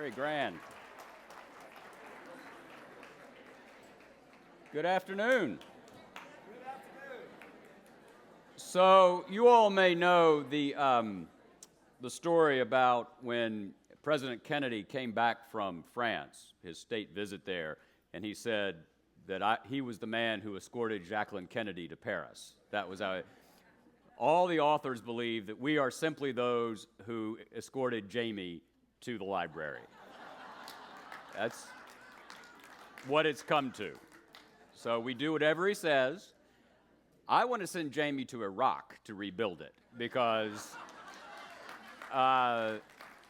Very grand. Good afternoon. So you all may know the story about when President Kennedy came back from France, his state visit there, and he said that he was the man who escorted Jacqueline Kennedy to Paris. That was how all the authors believe that we are simply those who escorted Jamie to the library. That's what it's come to. So we do whatever he says. I want to send Jamie to Iraq to rebuild it because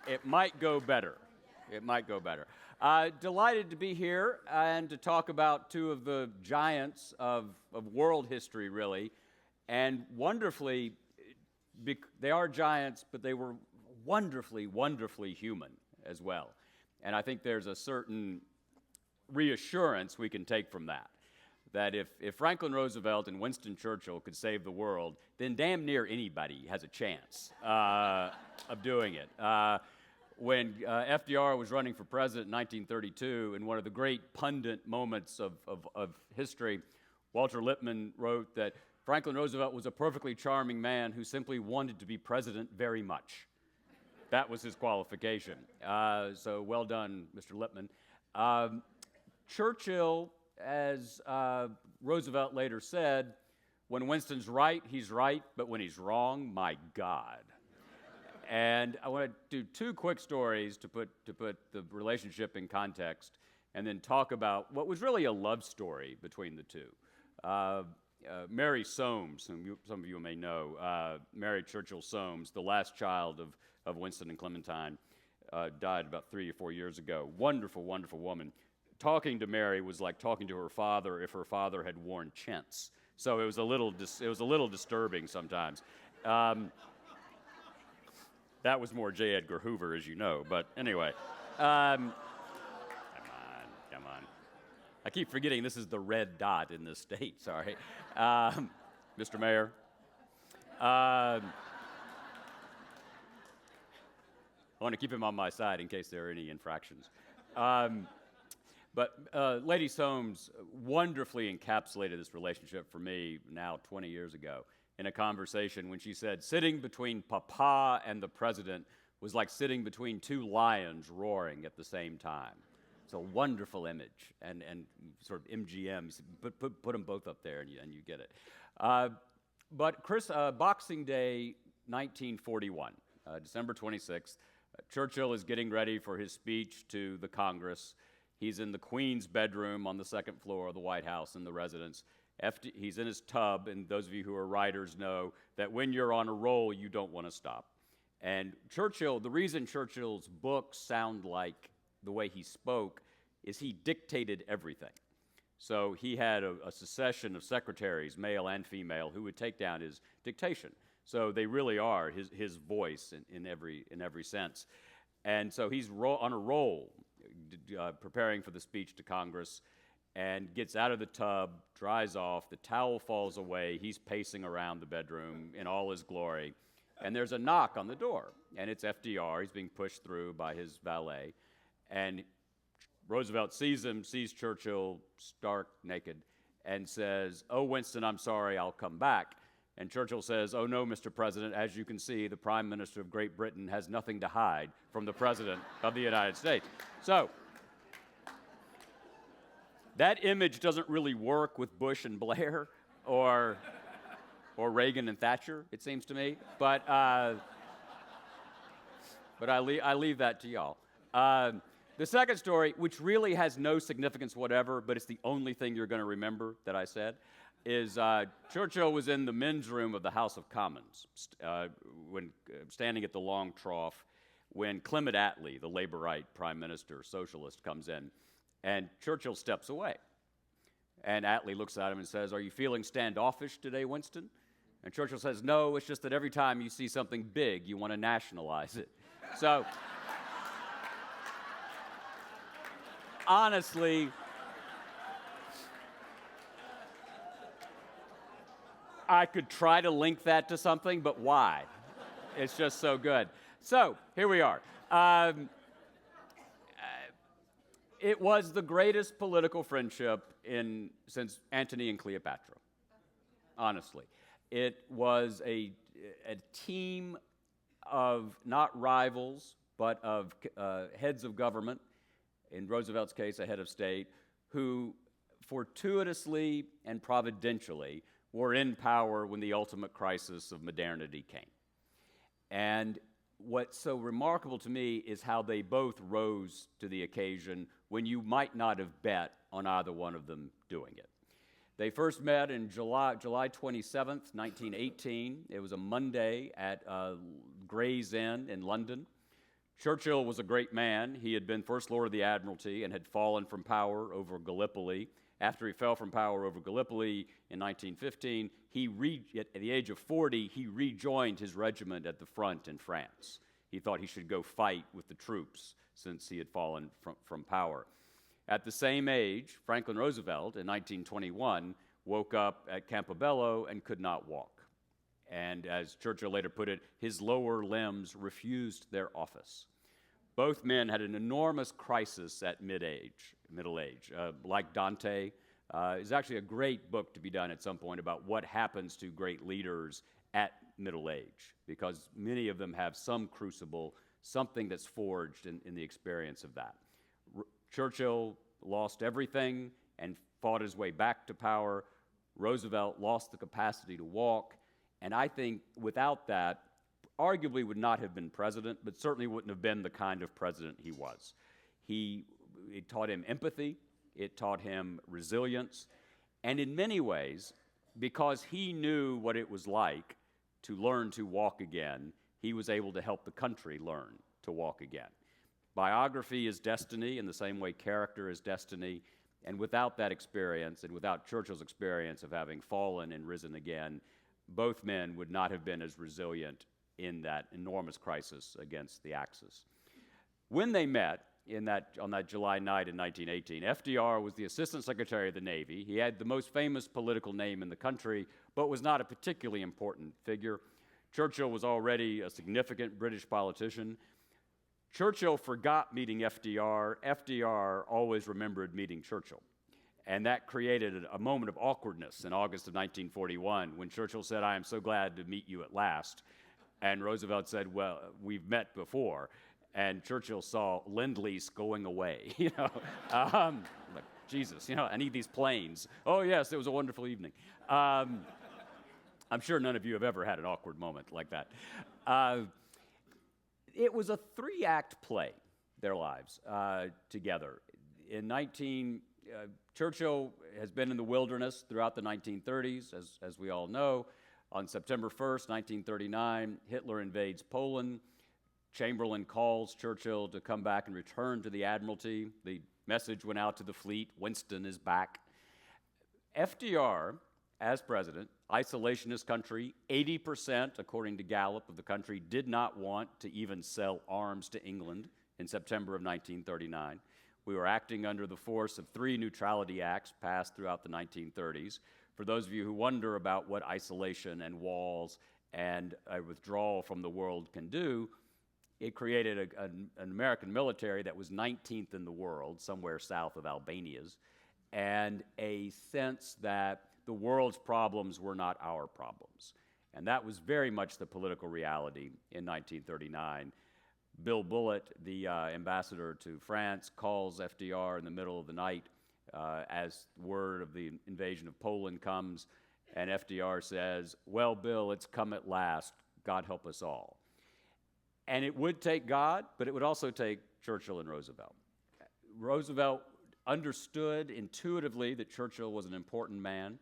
it might go better. It might go better. Delighted to be here and to talk about two of the giants of world history, really. And wonderfully, they are giants, but they were wonderfully, wonderfully human as well. And I think there's a certain reassurance we can take from that. That if Franklin Roosevelt and Winston Churchill could save the world, then damn near anybody has a chance of doing it. When FDR was running for president in 1932, in one of the great pundit moments of history, Walter Lippmann wrote that Franklin Roosevelt was a perfectly charming man who simply wanted to be president very much. That was his qualification. So well done, Mr. Lippmann. Churchill, as Roosevelt later said, when Winston's right, he's right, but when he's wrong, my God. And I want to do two quick stories to put the relationship in context, and then talk about what was really a love story between the two. Mary Soames, whom some of you may know, Mary Churchill Soames, the last child of Winston and Clementine, died about 3 or 4 years ago. Wonderful, wonderful woman. Talking to Mary was like talking to her father if her father had worn chintz. So it was a little disturbing sometimes. That was more J. Edgar Hoover, as you know. But anyway, come on. I keep forgetting this is the red dot in this state. Sorry, Mr. Mayor. I want to keep him on my side in case there are any infractions. But Lady Soames wonderfully encapsulated this relationship for me now 20 years ago in a conversation when she said, sitting between Papa and the president was like sitting between two lions roaring at the same time. It's a wonderful image, and sort of MGM, put them both up there and you get it. But Boxing Day 1941, December 26th, Churchill is getting ready for his speech to the Congress. He's in the Queen's bedroom on the second floor of the White House in the residence. He's in his tub, and those of you who are writers know that when you're on a roll, you don't want to stop. And Churchill, the reason Churchill's books sound like the way he spoke is he dictated everything. So he had a succession of secretaries, male and female, who would take down his dictation. So they really are his voice in every sense. And so he's on a roll, preparing for the speech to Congress, and gets out of the tub, dries off, the towel falls away, he's pacing around the bedroom in all his glory, and there's a knock on the door, and it's FDR. He's being pushed through by his valet, and Roosevelt sees him, sees Churchill stark naked, and says, "Oh, Winston, I'm sorry, I'll come back." And Churchill says, "Oh, no, Mr. President, as you can see, the Prime Minister of Great Britain has nothing to hide from the President of the United States." So that image doesn't really work with Bush and Blair or Reagan and Thatcher, it seems to me. But I leave that to y'all. The second story, which really has no significance whatever, but it's the only thing you're going to remember that I said, is Churchill was in the men's room of the House of Commons when standing at the long trough when Clement Attlee, the Labourite prime minister, socialist, comes in. And Churchill steps away. And Attlee looks at him and says, "Are you feeling standoffish today, Winston?" And Churchill says, "No, it's just that every time you see something big, you want to nationalize it." So, honestly, I could try to link that to something, but why? It's just so good. So, here we are. It was the greatest political friendship since Antony and Cleopatra, honestly. It was a team of not rivals, but of heads of government, in Roosevelt's case, a head of state, who fortuitously and providentially were in power when the ultimate crisis of modernity came. And what's so remarkable to me is how they both rose to the occasion when you might not have bet on either one of them doing it. They first met in July 27th, 1918. It was a Monday at Gray's Inn in London. Churchill was a great man. He had been First Lord of the Admiralty and had fallen from power over Gallipoli. After he fell from power over Gallipoli in 1915, at the age of 40, he rejoined his regiment at the front in France. He thought he should go fight with the troops since he had fallen from power. At the same age, Franklin Roosevelt, in 1921, woke up at Campobello and could not walk. And as Churchill later put it, his lower limbs refused their office. Both men had an enormous crisis at middle age. Like Dante, is actually a great book to be done at some point about what happens to great leaders at middle age, because many of them have some crucible, something that's forged in the experience of that. Churchill lost everything and fought his way back to power. Roosevelt lost the capacity to walk, and I think without that, arguably would not have been president, but certainly wouldn't have been the kind of president he was. It taught him empathy, it taught him resilience, and in many ways, because he knew what it was like to learn to walk again, he was able to help the country learn to walk again. Biography is destiny in the same way character is destiny, and without that experience, and without Churchill's experience of having fallen and risen again, both men would not have been as resilient in that enormous crisis against the Axis. When they met on that July night in 1918, FDR was the Assistant Secretary of the Navy. He had the most famous political name in the country, but was not a particularly important figure. Churchill was already a significant British politician. Churchill forgot meeting FDR. FDR always remembered meeting Churchill. And that created a moment of awkwardness in August of 1941 when Churchill said, "I am so glad to meet you at last." And Roosevelt said, "Well, we've met before." And Churchill saw Lend-Lease going away, like, Jesus, I need these planes. Oh, yes, it was a wonderful evening. I'm sure none of you have ever had an awkward moment like that. It was a 3-act play, their lives, together. Churchill has been in the wilderness throughout the 1930s, as we all know. On September 1st, 1939, Hitler invades Poland. Chamberlain calls Churchill to come back and return to the Admiralty. The message went out to the fleet, Winston is back. FDR, as president, isolationist country, 80%, according to Gallup, of the country did not want to even sell arms to England in September of 1939. We were acting under the force of 3 neutrality acts passed throughout the 1930s. For those of you who wonder about what isolation and walls and a withdrawal from the world can do, it created an American military that was 19th in the world, somewhere south of Albania's, and a sense that the world's problems were not our problems. And that was very much the political reality in 1939. Bill Bullitt, the ambassador to France, calls FDR in the middle of the night as word of the invasion of Poland comes, and FDR says, "Well, Bill, it's come at last. God help us all." And it would take God, but it would also take Churchill and Roosevelt. Roosevelt understood intuitively that Churchill was an important man.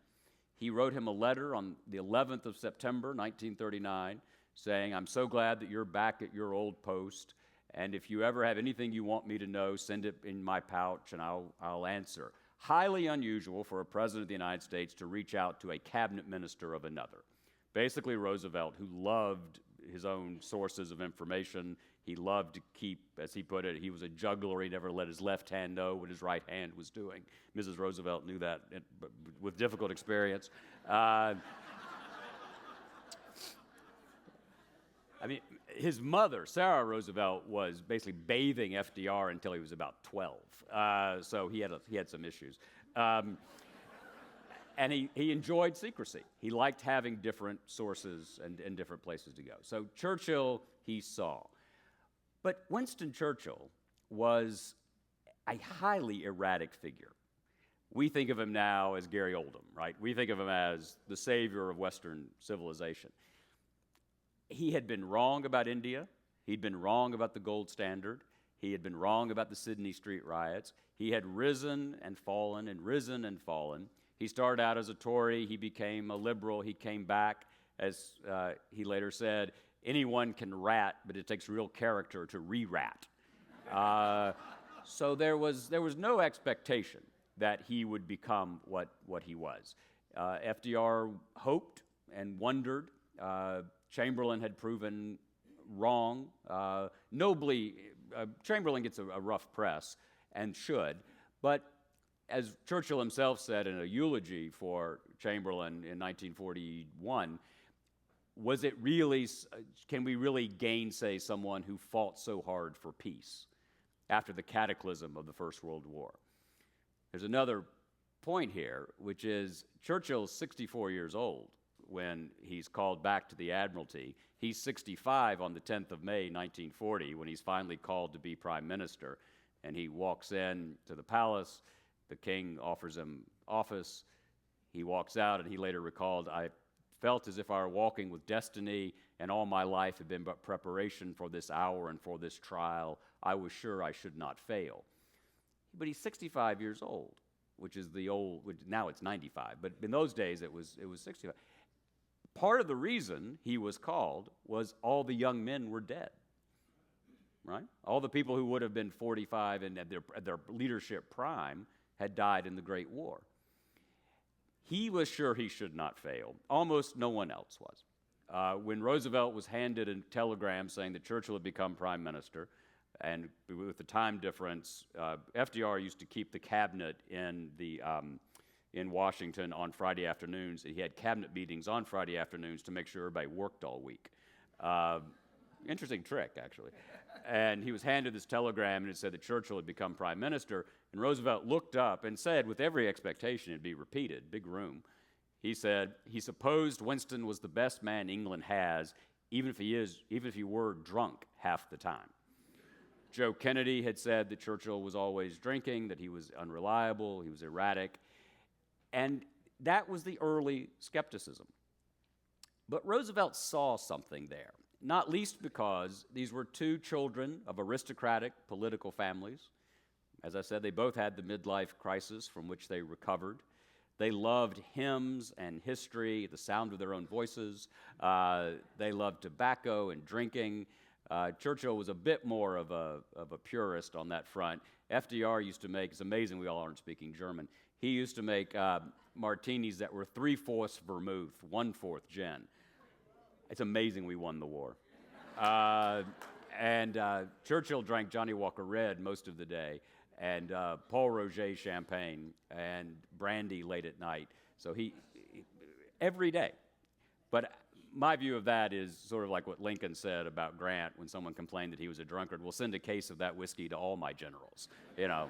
He wrote him a letter on the 11th of September, 1939, saying, "I'm so glad that you're back at your old post, and if you ever have anything you want me to know, send it in my pouch, and I'll answer." Highly unusual for a president of the United States to reach out to a cabinet minister of another. Basically, Roosevelt, who loved his own sources of information, he loved to keep, as he put it, he was a juggler. He never let his left hand know what his right hand was doing. Mrs. Roosevelt knew that with difficult experience. I mean, his mother, Sarah Roosevelt, was basically bathing FDR until he was about 12. So he had some issues. And he enjoyed secrecy. He liked having different sources and different places to go. So Churchill, he saw. But Winston Churchill was a highly erratic figure. We think of him now as Gary Oldham, right? We think of him as the savior of Western civilization. He had been wrong about India. He'd been wrong about the gold standard. He had been wrong about the Sydney street riots. He had risen and fallen and risen and fallen. He started out as a Tory. He became a liberal. He came back, as he later said, anyone can rat, but it takes real character to re-rat. So there was no expectation that he would become what he was. FDR hoped and wondered. Chamberlain had proven wrong. Nobly, Chamberlain gets a rough press, and should, but as Churchill himself said in a eulogy for Chamberlain in 1941, was it really, can we really gainsay someone who fought so hard for peace after the cataclysm of the First World War? There's another point here, which is Churchill's 64 years old when he's called back to the Admiralty. He's 65 on the 10th of May, 1940, when he's finally called to be prime minister. And he walks in to the palace. The king offers him office. He walks out, and he later recalled, I felt as if I were walking with destiny, and all my life had been but preparation for this hour and for this trial. I was sure I should not fail. But he's 65 years old, which is the old, which now it's 95, but in those days it was 65. Part of the reason he was called was all the young men were dead, right? All the people who would have been 45 and at their leadership prime had died in the Great War. He was sure he should not fail. Almost no one else was. When Roosevelt was handed a telegram saying that Churchill had become prime minister, and with the time difference, FDR used to keep the cabinet in Washington on Friday afternoons. He had cabinet meetings on Friday afternoons to make sure everybody worked all week. Interesting trick, actually. And he was handed this telegram, and it said that Churchill had become prime minister. And Roosevelt looked up and said, with every expectation it'd be repeated, big room, he said, he supposed Winston was the best man England has, even if he were drunk half the time. Joe Kennedy had said that Churchill was always drinking, that he was unreliable, he was erratic. And that was the early skepticism. But Roosevelt saw something there, not least because these were two children of aristocratic political families. As I said, they both had the midlife crisis from which they recovered. They loved hymns and history, the sound of their own voices. They loved tobacco and drinking. Churchill was a bit more of a purist on that front. FDR used to make, it's amazing we all aren't speaking German, he used to make martinis that were 3/4 vermouth, 1/4 gin. It's amazing we won the war. Churchill drank Johnny Walker Red most of the day, and Paul Roget champagne and brandy late at night. So he every day. But my view of that is sort of like what Lincoln said about Grant when someone complained that he was a drunkard. We'll send a case of that whiskey to all my generals, you know.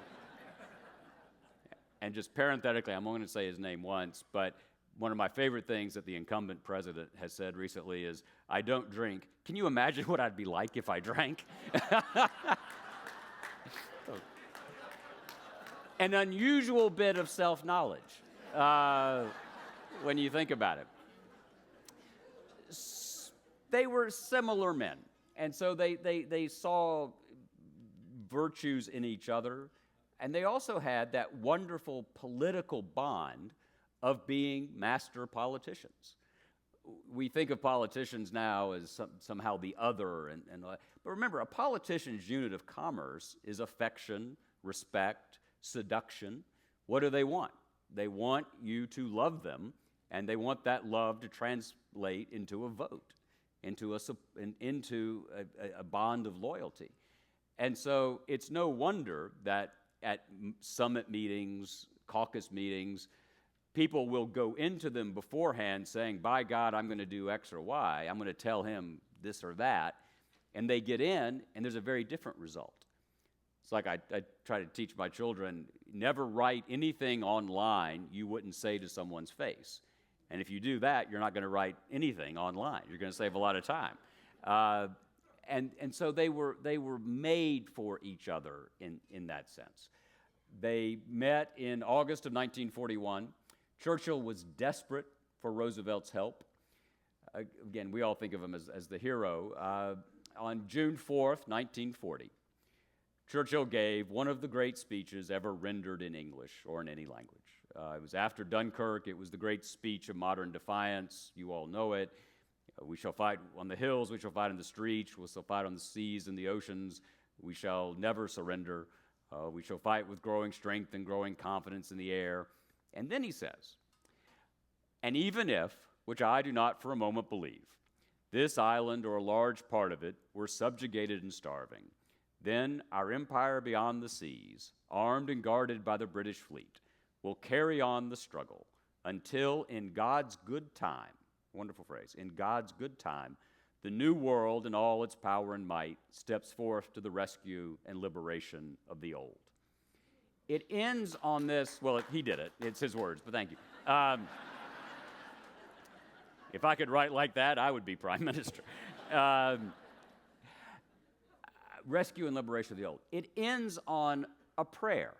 And just parenthetically, I'm only going to say his name once, but one of my favorite things that the incumbent president has said recently is, I don't drink. Can you imagine what I'd be like if I drank? An unusual bit of self-knowledge when you think about it. They were similar men, and so they saw virtues in each other, and they also had that wonderful political bond of being master politicians. We think of politicians now as somehow the other, but remember, a politician's unit of commerce is affection, respect, seduction. What do they want? They want you to love them, and they want that love to translate into a vote, into a bond of loyalty. And so it's no wonder that at summit meetings, caucus meetings, people will go into them beforehand saying, by God, I'm going to do X or Y. I'm going to tell him this or that. And they get in, and there's a very different result. It's like I try to teach my children, never write anything online you wouldn't say to someone's face. And if you do that, you're not going to write anything online. You're going to save a lot of time. And so they were made for each other in that sense. They met in August of 1941. Churchill was desperate for Roosevelt's help. Again, we all think of him as the hero. On June 4th, 1940, Churchill gave one of the great speeches ever rendered in English or in any language. It was after Dunkirk. It was the great speech of modern defiance. You all know it. We shall fight on the hills. We shall fight in the streets. We shall fight on the seas and the oceans. We shall never surrender. We shall fight with growing strength and growing confidence in the air. And then he says, and even if, which I do not for a moment believe, this island or a large part of it were subjugated and starving, then our empire beyond the seas, armed and guarded by the British fleet, will carry on the struggle until in God's good time, wonderful phrase, in God's good time, the new world in all its power and might steps forth to the rescue and liberation of the old. It ends on this, well, he did it. It's his words, but thank you. If I could write like that, I would be prime minister. Rescue and liberation of the old. It ends on a prayer.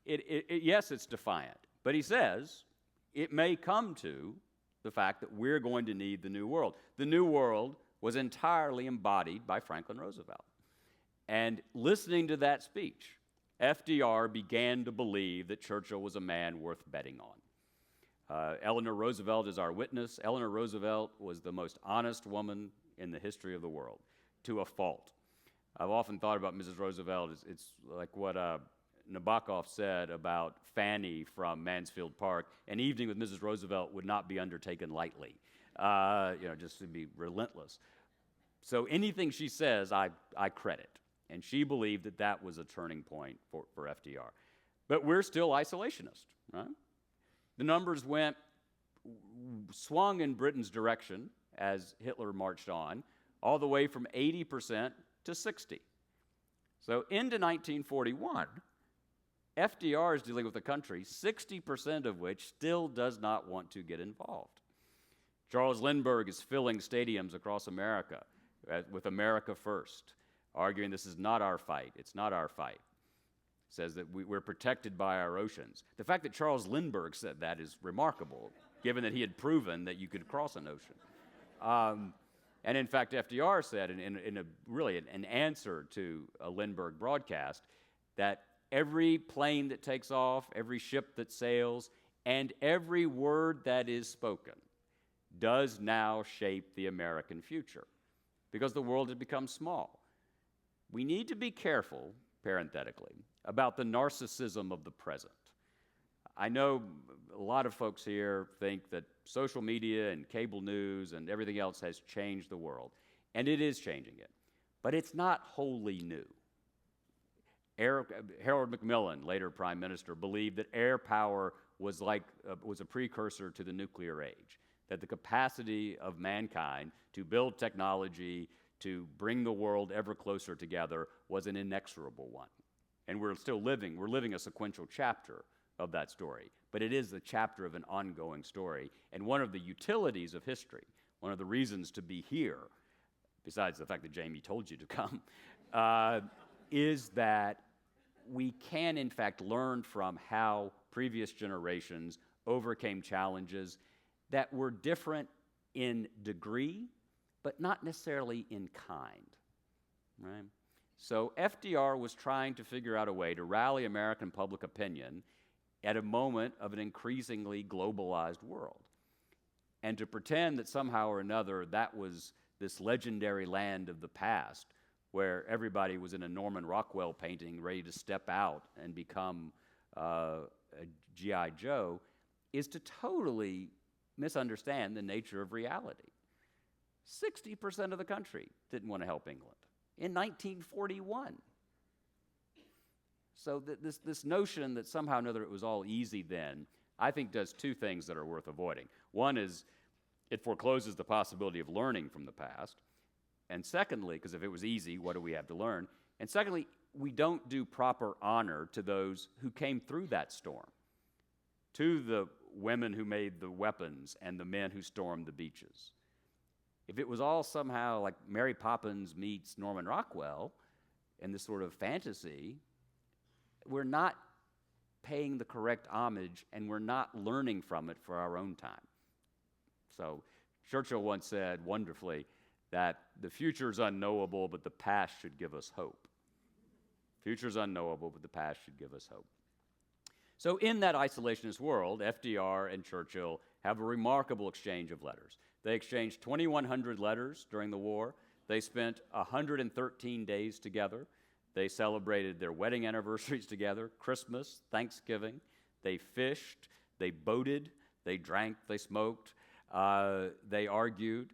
Yes, it's defiant, but he says it may come to the fact that we're going to need the new world. The new world was entirely embodied by Franklin Roosevelt. And listening to that speech, FDR began to believe that Churchill was a man worth betting on. Eleanor Roosevelt is our witness. Eleanor Roosevelt was the most honest woman in the history of the world, to a fault. I've often thought about Mrs. Roosevelt. It's like what Nabokov said about Fanny from Mansfield Park. An evening with Mrs. Roosevelt would not be undertaken lightly, just to be relentless. So anything she says, I credit. And she believed that that was a turning point for FDR. But we're still isolationist, right? The numbers swung in Britain's direction as Hitler marched on, all the way from 80% to 60%. So into 1941, FDR is dealing with a country, 60% of which still does not want to get involved. Charles Lindbergh is filling stadiums across America with America First, arguing this is not our fight, it's not our fight. Says that we're protected by our oceans. The fact that Charles Lindbergh said that is remarkable, given that he had proven that you could cross an ocean. And in fact, FDR said, in an answer to a Lindbergh broadcast, that every plane that takes off, every ship that sails, and every word that is spoken does now shape the American future, because the world has become small. We need to be careful, parenthetically, about the narcissism of the present. I know a lot of folks here think that social media and cable news and everything else has changed the world, and it is changing it, but it's not wholly new. Harold Macmillan, later prime minister, believed that air power was a precursor to the nuclear age, that the capacity of mankind to build technology, to bring the world ever closer together was an inexorable one. And we're living a sequential chapter of that story, but it is the chapter of an ongoing story. And one of the utilities of history, one of the reasons to be here, besides the fact that Jamie told you to come, is that we can, in fact, learn from how previous generations overcame challenges that were different in degree, but not necessarily in kind, right? So FDR was trying to figure out a way to rally American public opinion at a moment of an increasingly globalized world, and to pretend that somehow or another that was this legendary land of the past where everybody was in a Norman Rockwell painting ready to step out and become a G.I. Joe, is to totally misunderstand the nature of reality. 60% of the country didn't want to help England in 1941. So this notion that somehow or another it was all easy then, I think does two things that are worth avoiding. One is it forecloses the possibility of learning from the past. And secondly, because if it was easy, what do we have to learn? And secondly, we don't do proper honor to those who came through that storm, to the women who made the weapons and the men who stormed the beaches. If it was all somehow like Mary Poppins meets Norman Rockwell in this sort of fantasy, we're not paying the correct homage, and we're not learning from it for our own time. So Churchill once said wonderfully that the future's unknowable, but the past should give us hope. Future's unknowable, but the past should give us hope. So in that isolationist world, FDR and Churchill have a remarkable exchange of letters. They exchanged 2,100 letters during the war. They spent 113 days together. They celebrated their wedding anniversaries together, Christmas, Thanksgiving. They fished, they boated, they drank, they smoked, they argued.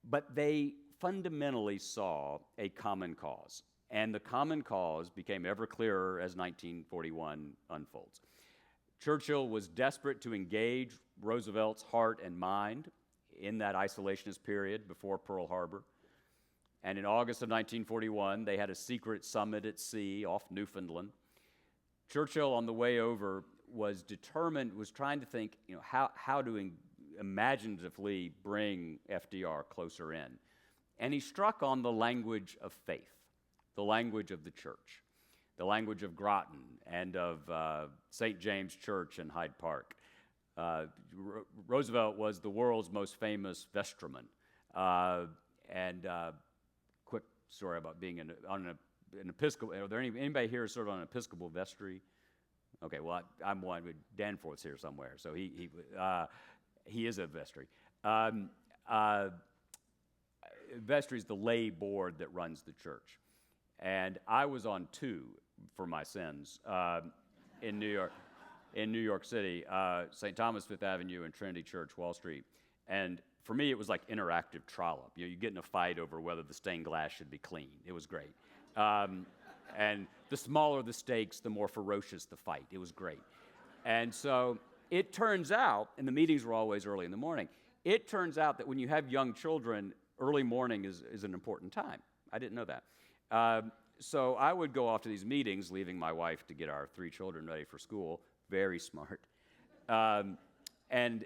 But they fundamentally saw a common cause. And the common cause became ever clearer as 1941 unfolds. Churchill was desperate to engage Roosevelt's heart and mind in that isolationist period before Pearl Harbor. And in August of 1941, they had a secret summit at sea off Newfoundland. Churchill, on the way over, was trying to think, how to imaginatively bring FDR closer in. And he struck on the language of faith, the language of the church, the language of Groton and of St. James Church in Hyde Park. Roosevelt was the world's most famous vestryman. Quick story about being on an Episcopal. Are there anybody here sort of on an Episcopal vestry? Okay, well, I'm one. Danforth's here somewhere, so he is a vestry. Vestry is the lay board that runs the church, and I was on two for my sins in New York City, St. Thomas Fifth Avenue and Trinity Church, Wall Street, and for me, it was like interactive trollop. You get in a fight over whether the stained glass should be clean. It was great. And the smaller the stakes, the more ferocious the fight. It was great. And so it turns out, and the meetings were always early in the morning, it turns out that when you have young children, early morning is an important time. I didn't know that. So I would go off to these meetings, leaving my wife to get our 3 children ready for school. Very smart. And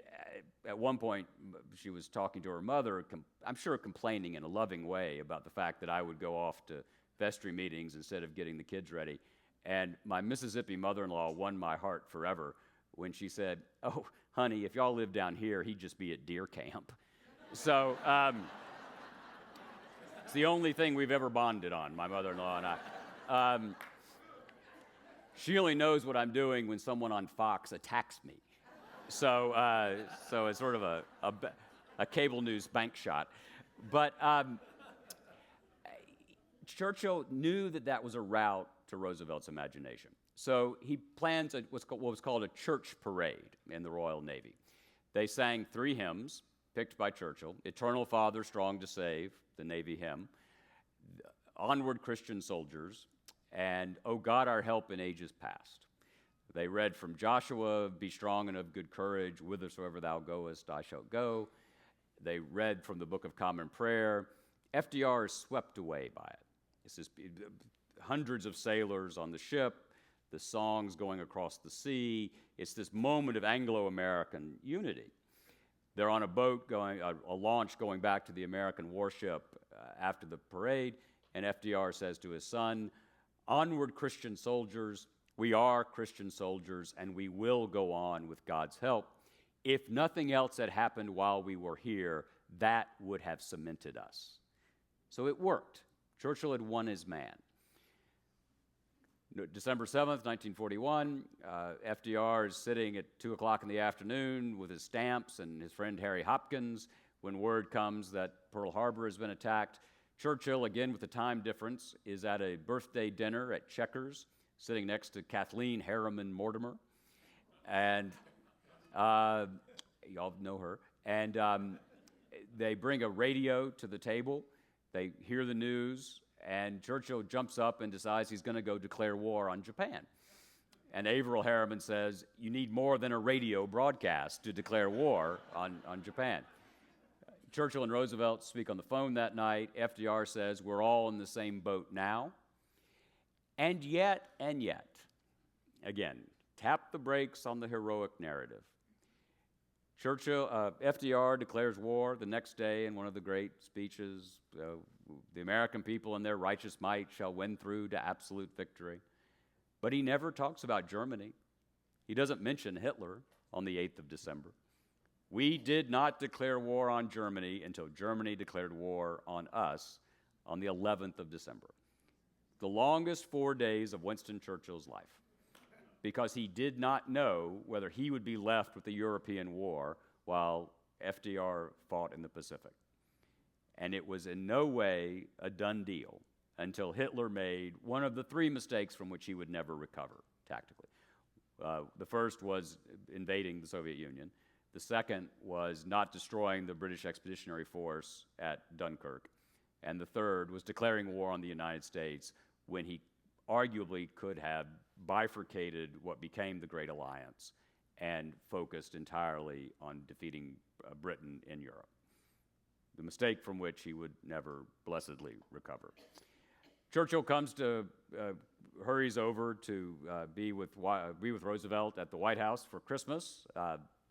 at one point, she was talking to her mother, I'm sure complaining in a loving way about the fact that I would go off to vestry meetings instead of getting the kids ready. And my Mississippi mother-in-law won my heart forever when she said, "Oh, honey, if y'all lived down here, he'd just be at deer camp." So it's the only thing we've ever bonded on, my mother-in-law and I. She only knows what I'm doing when someone on Fox attacks me. So it's sort of a cable news bank shot. But Churchill knew that was a route to Roosevelt's imagination. So he plans what was called a church parade in the Royal Navy. They sang 3 hymns picked by Churchill: Eternal Father, Strong to Save, the Navy hymn, Onward, Christian Soldiers, and O God, Our Help in Ages Past. They read from Joshua, be strong and of good courage, whithersoever thou goest, I shall go. They read from the Book of Common Prayer. FDR is swept away by it. It's just hundreds of sailors on the ship, the songs going across the sea. It's this moment of Anglo-American unity. They're on a boat a launch going back to the American warship after the parade, and FDR says to his son, "Onward, Christian soldiers. We are Christian soldiers, and we will go on with God's help. If nothing else had happened while we were here, that would have cemented us." So it worked. Churchill had won his man. December 7th, 1941, FDR is sitting at 2 o'clock in the afternoon with his stamps and his friend Harry Hopkins when word comes that Pearl Harbor has been attacked. Churchill, again with the time difference, is at a birthday dinner at Chequers, sitting next to Kathleen Harriman Mortimer. And y'all know her. And they bring a radio to the table. They hear the news, and Churchill jumps up and decides he's going to go declare war on Japan. And Averell Harriman says, you need more than a radio broadcast to declare war on Japan. Churchill and Roosevelt speak on the phone that night. FDR says, we're all in the same boat now. And yet, again, tap the brakes on the heroic narrative. FDR declares war the next day in one of the great speeches. The American people in their righteous might shall win through to absolute victory. But he never talks about Germany. He doesn't mention Hitler on the 8th of December. We did not declare war on Germany until Germany declared war on us on the 11th of December. The longest 4 days of Winston Churchill's life, because he did not know whether he would be left with the European war while FDR fought in the Pacific. And it was in no way a done deal until Hitler made one of the three mistakes from which he would never recover tactically. The first was invading the Soviet Union. The second was not destroying the British Expeditionary Force at Dunkirk. And the third was declaring war on the United States when he arguably could have bifurcated what became the Great Alliance and focused entirely on defeating Britain in Europe. The mistake from which he would never blessedly recover. Churchill hurries over to be with Roosevelt at the White House for Christmas.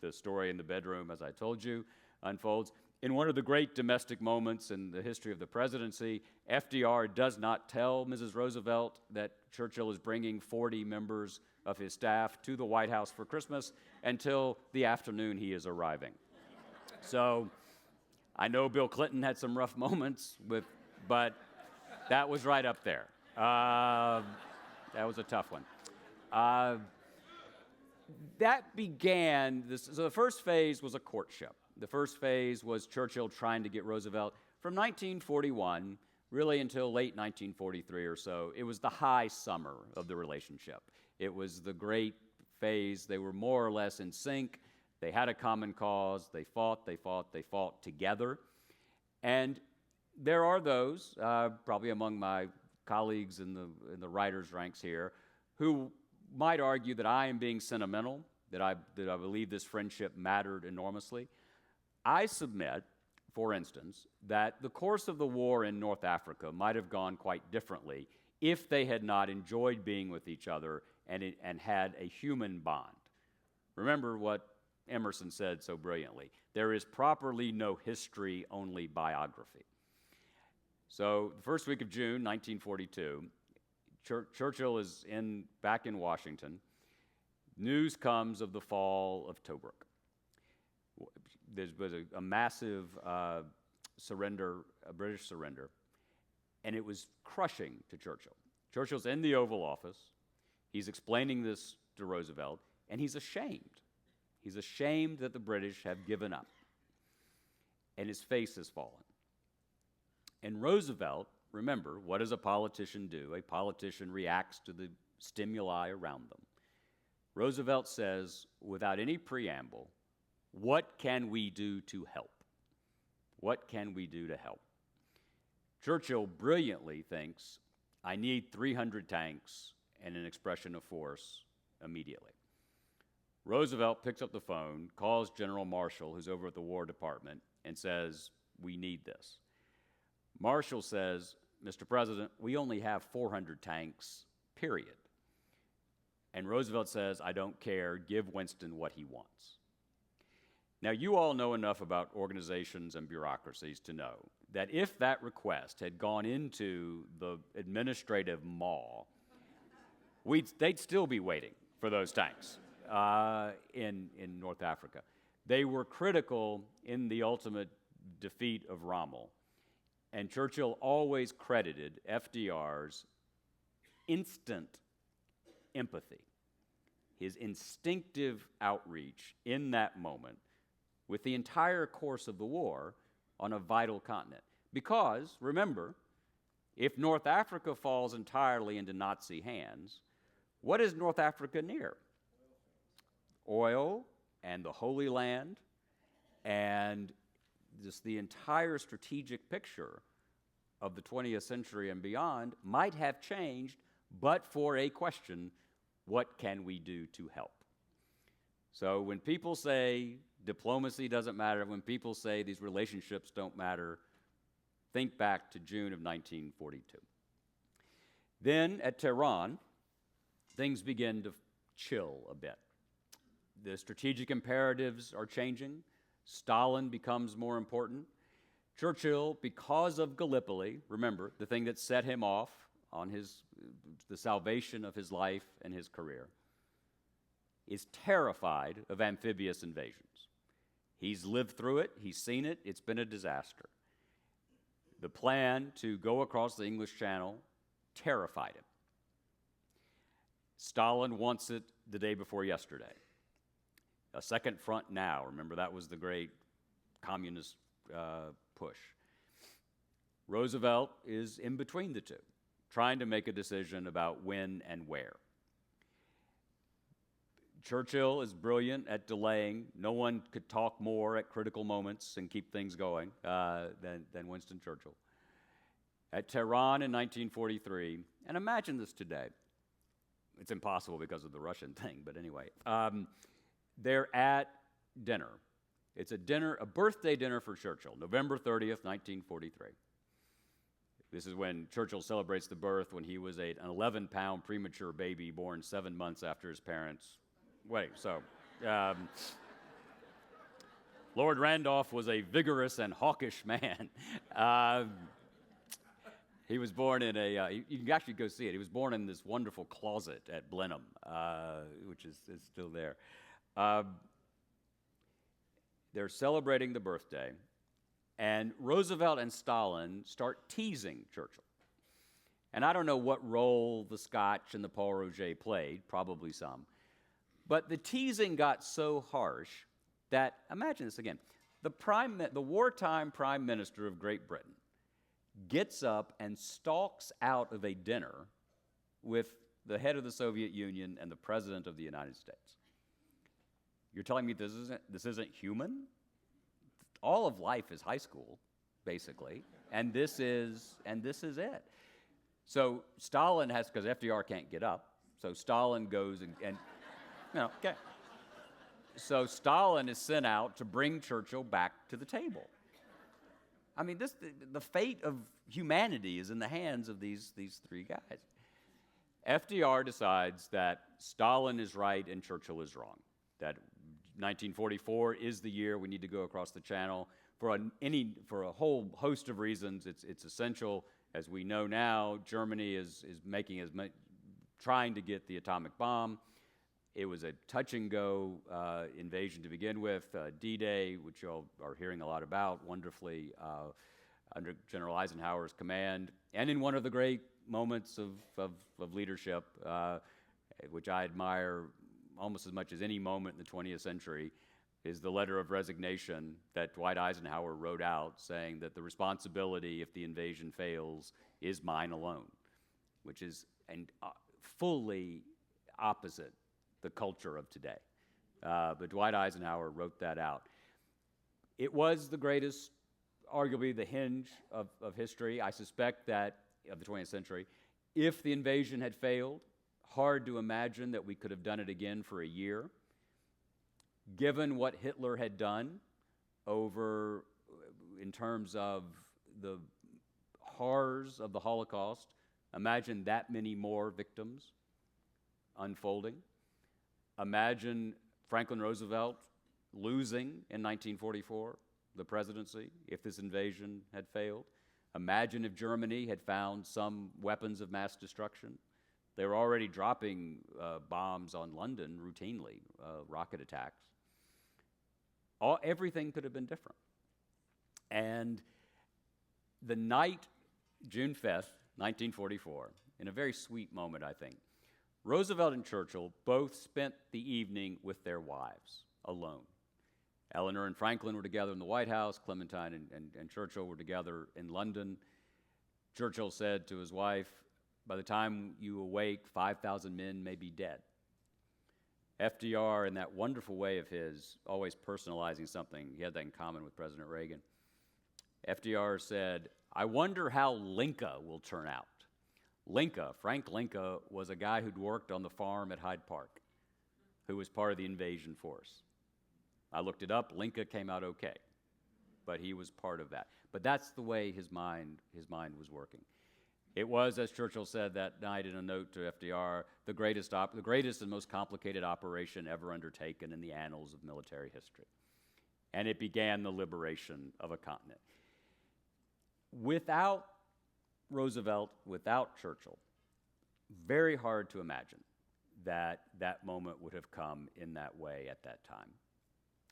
The story in the bedroom, as I told you, unfolds. In one of the great domestic moments in the history of the presidency, FDR does not tell Mrs. Roosevelt that Churchill is bringing 40 members of his staff to the White House for Christmas until the afternoon he is arriving. So I know Bill Clinton had some rough moments, but that was right up there. That was a tough one. That began, so the first phase was a courtship. The first phase was Churchill trying to get Roosevelt from 1941, really until late 1943 or so. It was the high summer of the relationship. It was the great phase. They were more or less in sync. They had a common cause. They fought together. And there are those, probably among my colleagues in the writers' ranks here, who might argue that I am being sentimental, that I believe this friendship mattered enormously. I submit, for instance, that the course of the war in North Africa might have gone quite differently if they had not enjoyed being with each other and had a human bond. Remember what Emerson said so brilliantly: there is properly no history, only biography. So the first week of June, 1942, Churchill is back in Washington. News comes of the fall of Tobruk. There was a massive surrender, a British surrender, and it was crushing to Churchill. Churchill's in the Oval Office. He's explaining this to Roosevelt, and he's ashamed. He's ashamed that the British have given up, and his face has fallen. And Roosevelt, remember, what does a politician do? A politician reacts to the stimuli around them. Roosevelt says, without any preamble, what can we do to help? What can we do to help? Churchill brilliantly thinks, I need 300 tanks and an expression of force immediately. Roosevelt picks up the phone, calls General Marshall, who's over at the War Department, and says, we need this. Marshall says, Mr. President, we only have 400 tanks, period. And Roosevelt says, I don't care, give Winston what he wants. Now, you all know enough about organizations and bureaucracies to know that if that request had gone into the administrative maw, they'd still be waiting for those tanks in North Africa. They were critical in the ultimate defeat of Rommel, and Churchill always credited FDR's instant empathy, his instinctive outreach in that moment with the entire course of the war on a vital continent. Because, remember, if North Africa falls entirely into Nazi hands, what is North Africa near? Oil and the Holy Land, and just the entire strategic picture of the 20th century and beyond might have changed, but for a question, What can we do to help? So when people say diplomacy doesn't matter, when people say these relationships don't matter, think back to June of 1942. Then at Tehran, things begin to chill a bit. The strategic imperatives are changing. Stalin becomes more important. Churchill, because of Gallipoli, remember, the thing that set him off on the salvation of his life and his career, is terrified of amphibious invasions. He's lived through it. He's seen it. It's been a disaster. The plan to go across the English Channel terrified him. Stalin wants it the day before yesterday. A second front now. Remember, that was the great communist push. Roosevelt is in between the two, trying to make a decision about when and where. Churchill is brilliant at delaying. No one could talk more at critical moments and keep things going than Winston Churchill. At Tehran in 1943, and imagine this today. It's impossible because of the Russian thing, but anyway. They're at dinner. It's a birthday dinner for Churchill, November 30th, 1943. This is when Churchill celebrates the birth when he was an 11-pound premature baby born 7 months after his parents' wedding. So, Lord Randolph was a vigorous and hawkish man. He was born in you can actually go see it. He was born in this wonderful closet at Blenheim, which is still there. They're celebrating the birthday, and Roosevelt and Stalin start teasing Churchill. And I don't know what role the Scotch and the Paul Roget played, probably some. But the teasing got so harsh that, imagine this again, the wartime Prime Minister of Great Britain gets up and stalks out of a dinner with the head of the Soviet Union and the President of the United States. You're telling me this isn't human? All of life is high school, basically, and this is it. So Stalin has, because FDR can't get up, so Stalin goes and okay. So Stalin is sent out to bring Churchill back to the table. I mean, the fate of humanity is in the hands of these three guys. FDR decides that Stalin is right and Churchill is wrong, that 1944 is the year we need to go across the channel for a whole host of reasons. It's essential. As we know now, Germany is trying to get the atomic bomb. It was a touch-and-go invasion to begin with. D-Day, which you all are hearing a lot about, wonderfully under General Eisenhower's command, and in one of the great moments of leadership, which I admire almost as much as any moment in the 20th century, is the letter of resignation that Dwight Eisenhower wrote out, saying that the responsibility, if the invasion fails, is mine alone, which is fully opposite the culture of today. But Dwight Eisenhower wrote that out. It was the greatest, arguably the hinge of history, I suspect, that of the 20th century. If the invasion had failed, hard to imagine that we could have done it again for a year. Given what Hitler had done in terms of the horrors of the Holocaust, imagine that many more victims unfolding. Imagine Franklin Roosevelt losing in 1944 the presidency if this invasion had failed. Imagine if Germany had found some weapons of mass destruction. They were already dropping bombs on London routinely, rocket attacks. Everything could have been different. And the night, June 5th, 1944, in a very sweet moment, I think, Roosevelt and Churchill both spent the evening with their wives, alone. Eleanor and Franklin were together in the White House. Clementine and Churchill were together in London. Churchill said to his wife, "By the time you awake, 5,000 men may be dead." FDR, in that wonderful way of his, always personalizing something, he had that in common with President Reagan. FDR said, "I wonder how Lincoln will turn out. Frank Linka, was a guy who'd worked on the farm at Hyde Park, who was part of the invasion force. I looked it up. Linka came out okay, but he was part of that. But that's the way his mind was working. It was, as Churchill said that night in a note to FDR, the greatest and most complicated operation ever undertaken in the annals of military history. And it began the liberation of a continent. Without Roosevelt, without Churchill, very hard to imagine that that moment would have come in that way at that time.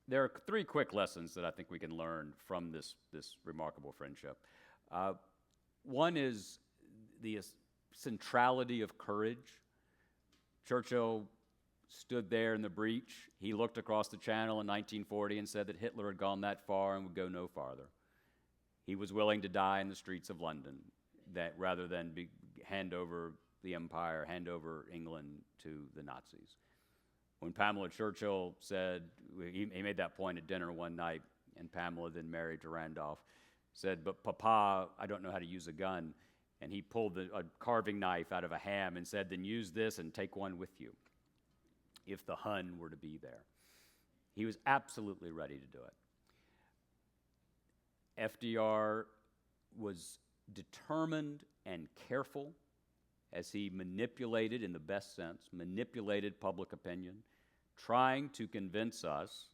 There are three quick lessons that I think we can learn from this remarkable friendship. One is the centrality of courage. Churchill stood there in the breach. He looked across the channel in 1940 and said that Hitler had gone that far and would go no farther. He was willing to die in the streets of London rather than hand over the empire, hand over England to the Nazis. When Pamela Churchill said, he made that point at dinner one night, and Pamela, then married to Randolph, said, "But Papa, I don't know how to use a gun." And he pulled a carving knife out of a ham and said, "Then use this and take one with you if the Hun were to be there." He was absolutely ready to do it. FDR was determined and careful as he manipulated, in the best sense, manipulated public opinion, trying to convince us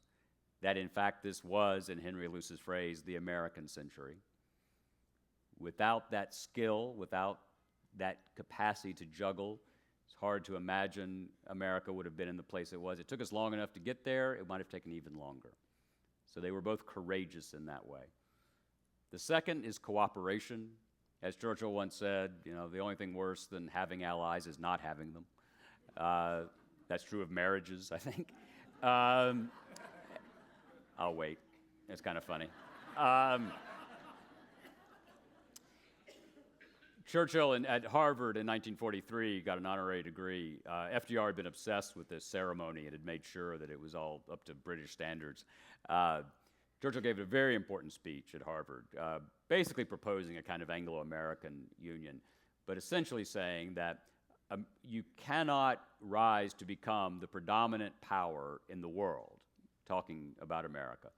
that, in fact, this was, in Henry Luce's phrase, the American century. Without that skill, without that capacity to juggle, it's hard to imagine America would have been in the place it was. It took us long enough to get there. It might have taken even longer. So they were both courageous in that way. The second is cooperation. As Churchill once said, the only thing worse than having allies is not having them. That's true of marriages, I think. I'll wait. It's kind of funny. Churchill at Harvard in 1943 got an honorary degree. FDR had been obsessed with this ceremony and had made sure that it was all up to British standards. Churchill gave a very important speech at Harvard, basically proposing a kind of Anglo-American union, but essentially saying that you cannot rise to become the predominant power in the world, talking about America,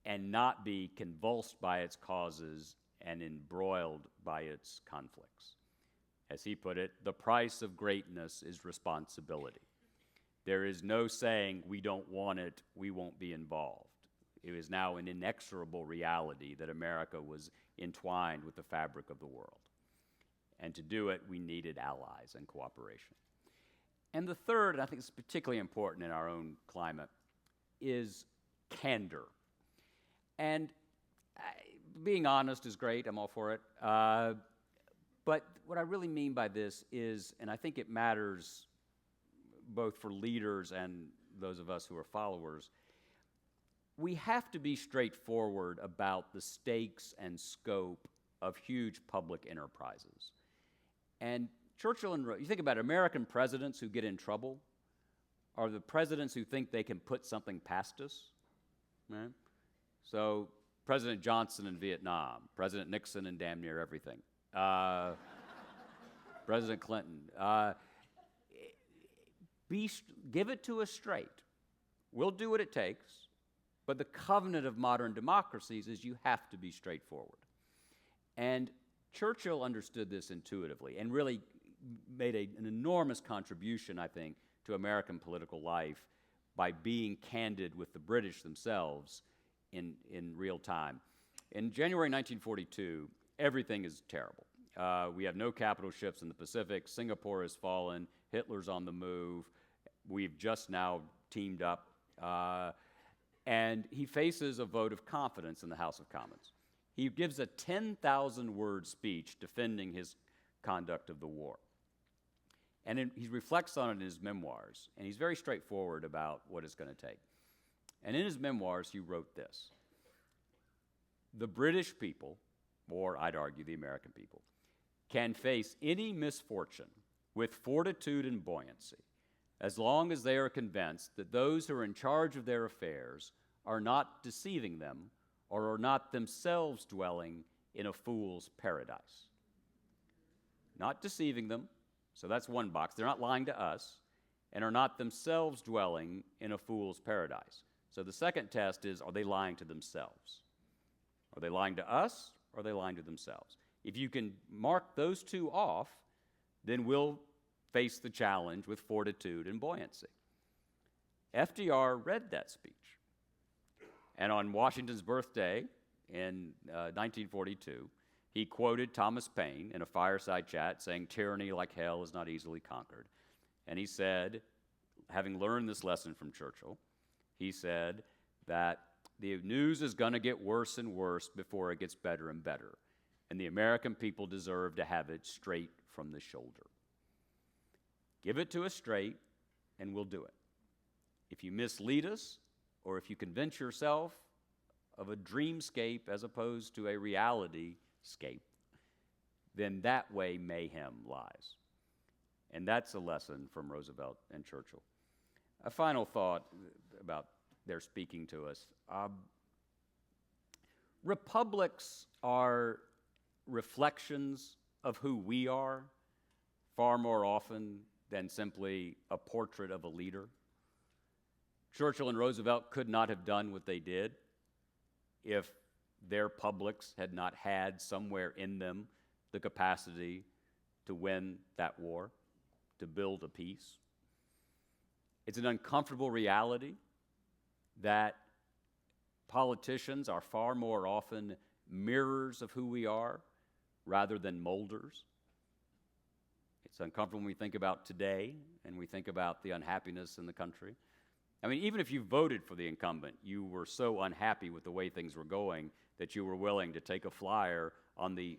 and not be convulsed by its causes and embroiled by its conflicts. As he put it, the price of greatness is responsibility. There is no saying, we don't want it, we won't be involved. It is now an inexorable reality that America was entwined with the fabric of the world. And to do it, we needed allies and cooperation. And the third, and I think it's particularly important in our own climate, is candor. And being honest is great, I'm all for it. But what I really mean by this is, and I think it matters both for leaders and those of us who are followers, we have to be straightforward about the stakes and scope of huge public enterprises. And Churchill you think about it, American presidents who get in trouble are the presidents who think they can put something past us, right? So President Johnson in Vietnam, President Nixon in damn near everything, President Clinton. Give it to us straight. We'll do what it takes. But the covenant of modern democracies is you have to be straightforward. And Churchill understood this intuitively and really made an enormous contribution, I think, to American political life by being candid with the British themselves in real time. In January 1942, everything is terrible. We have no capital ships in the Pacific. Singapore has fallen. Hitler's on the move. We've just now teamed up. And he faces a vote of confidence in the House of Commons. He gives a 10,000-word speech defending his conduct of the war. And he reflects on it in his memoirs, and he's very straightforward about what it's going to take. And in his memoirs, he wrote this: "The British people, or I'd argue the American people, can face any misfortune with fortitude and buoyancy, as long as they are convinced that those who are in charge of their affairs are not deceiving them or are not themselves dwelling in a fool's paradise." not deceiving them, so that's one box. They're not lying to us, and are not themselves dwelling in a fool's paradise. So the second test is, are they lying to themselves? Are they lying to us, or are they lying to themselves? If you can mark those two off, then we'll face the challenge with fortitude and buoyancy. FDR read that speech. And on Washington's birthday in 1942, he quoted Thomas Paine in a fireside chat saying, "Tyranny like hell is not easily conquered." And he said, having learned this lesson from Churchill, he said that the news is going to get worse and worse before it gets better and better. And the American people deserve to have it straight from the shoulder. Give it to us straight, and we'll do it. If you mislead us, or if you convince yourself of a dreamscape as opposed to a reality-scape, then that way mayhem lies. And that's a lesson from Roosevelt and Churchill. A final thought about their speaking to us. Republics are reflections of who we are far more often than simply a portrait of a leader. Churchill and Roosevelt could not have done what they did if their publics had not had somewhere in them the capacity to win that war, to build a peace. It's an uncomfortable reality that politicians are far more often mirrors of who we are rather than molders. It's uncomfortable when we think about today and we think about the unhappiness in the country. I mean, even if you voted for the incumbent, you were so unhappy with the way things were going that you were willing to take a flyer on the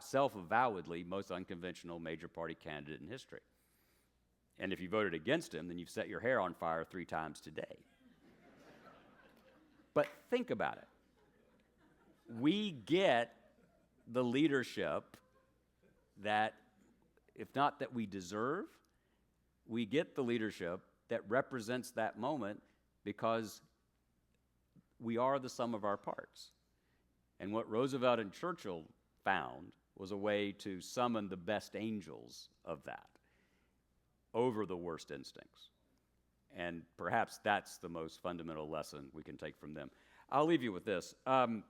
self-avowedly most unconventional major party candidate in history. And if you voted against him, then you've set your hair on fire 3 times today. But think about it. We get the leadership that, if not that we deserve, we get the leadership that represents that moment because we are the sum of our parts. And what Roosevelt and Churchill found was a way to summon the best angels of that over the worst instincts. And perhaps that's the most fundamental lesson we can take from them. I'll leave you with this. In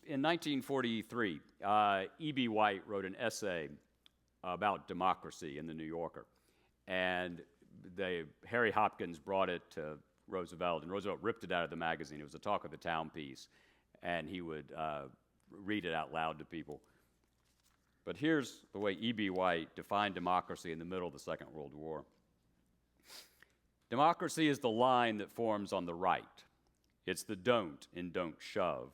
1943, E.B. White wrote an essay about democracy in the New Yorker. And Harry Hopkins brought it to Roosevelt, and Roosevelt ripped it out of the magazine. It was a talk of the town piece, and he would read it out loud to people. But here's the way E.B. White defined democracy in the middle of the Second World War. Democracy is the line that forms on the right. It's the don't in Don't Shove.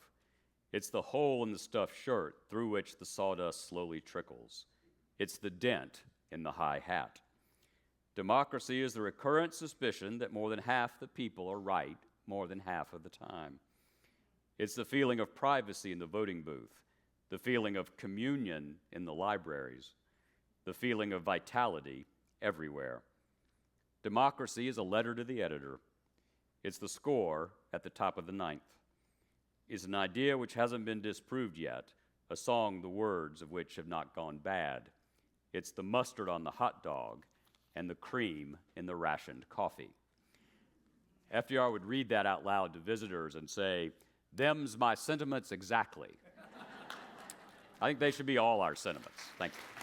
It's the hole in the stuffed shirt through which the sawdust slowly trickles. It's the dent in the high hat. Democracy is the recurrent suspicion that more than half the people are right more than half of the time. It's the feeling of privacy in the voting booth, the feeling of communion in the libraries, the feeling of vitality everywhere. Democracy is a letter to the editor. It's the score at the top of the ninth. It's an idea which hasn't been disproved yet, a song the words of which have not gone bad. It's the mustard on the hot dog and the cream in the rationed coffee. FDR would read that out loud to visitors and say, "Them's my sentiments exactly." I think they should be all our sentiments. Thank you.